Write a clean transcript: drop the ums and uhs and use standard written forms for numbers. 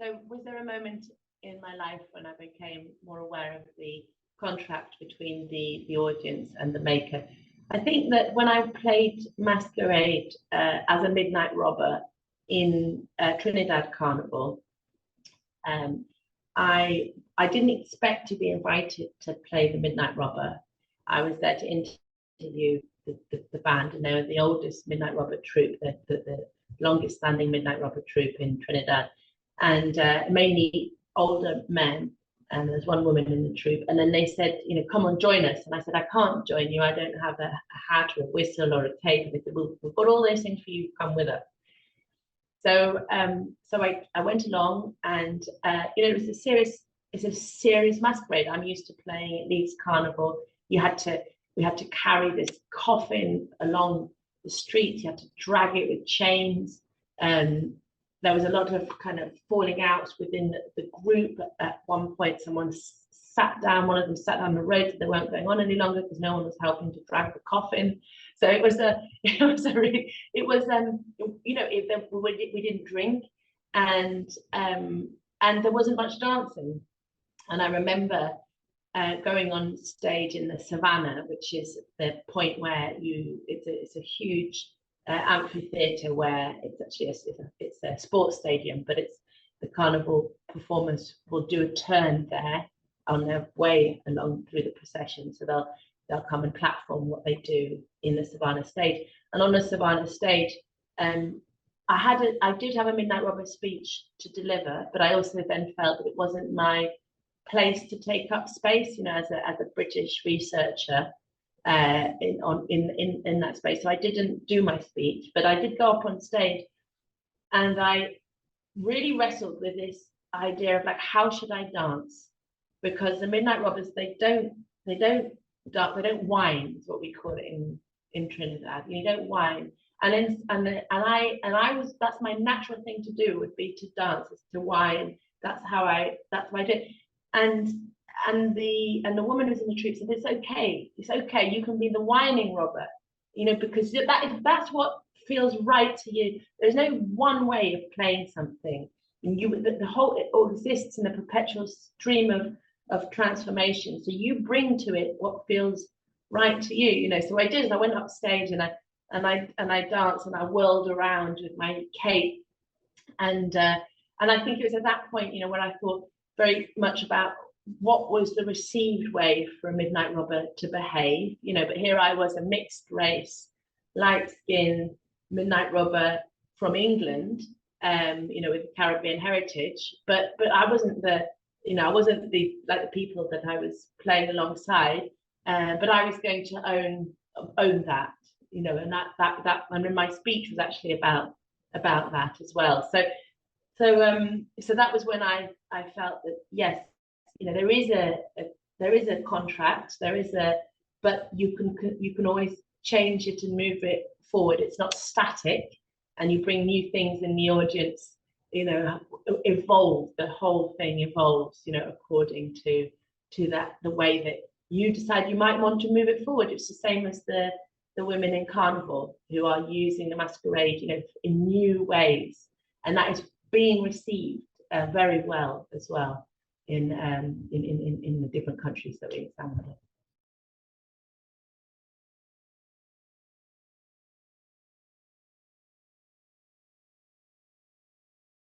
So was there a moment in my life when I became more aware of the contract between the audience and the maker? I think that when I played Masquerade as a midnight robber in Trinidad Carnival, I didn't expect to be invited to play the midnight robber. I was there to interview the band, and they were the oldest midnight robber troupe, the longest standing midnight robber troupe in Trinidad, and mainly older men. And there's one woman in the troupe, and then they said, you know, come on, join us. And I said, I can't join you. I don't have a hat or a whistle or a tape. And they said, well, we've got all those things for you. Come with us. So, I went along, and you know, it's a serious masquerade. I'm used to playing at Leeds Carnival. We had to carry this coffin along the streets. You had to drag it with chains. There was a lot of kind of falling outs within the group. At one point, someone sat down. One of them sat down the road, so they weren't going on any longer because no one was helping to drag the coffin. So we didn't drink, and there wasn't much dancing. And I remember going on stage in the Savannah, which is the point where it's a huge amphitheatre where it's actually it's a sports stadium, but it's the carnival performers will do a turn there on their way along through the procession. So they'll come and platform what they do in the Savannah stage. And on the Savannah stage, I did have a midnight robber speech to deliver, but I also then felt that it wasn't my place to take up space, you know, as a British researcher in that space. So I didn't do my speech, but I did go up on stage, and I really wrestled with this idea of like, how should I dance? Because the midnight robbers, they don't whine, is what we call it in Trinidad. You don't whine. And that's my natural thing to do, would be to dance, is to whine. That's what I did. And the woman who's in the troupe said, it's okay, you can be the whining robber, you know, because that's what feels right to you. There's no one way of playing something. And it all exists in a perpetual stream of transformation. So you bring to it what feels right to you, you know. So I did, I went up stage and I danced and I whirled around with my cape. And I think it was at that point, you know, when I thought very much about what was the received way for a midnight robber to behave, you know. But here I was, a mixed race, light skinned midnight robber from England, you know, with Caribbean heritage, but I wasn't the people that I was playing alongside, but I was going to own that, you know, and that and my speech was actually about that as well. So that was when I felt that, yes, you know, there is a contract, but you can always change it and move it forward. It's not static, and you bring new things in the audience, you know, evolve. The whole thing evolves, you know, according to the way that you decide you might want to move it forward. It's the same as the women in Carnival who are using the masquerade, you know, in new ways, and that is being received very well as well in the different countries that we examined.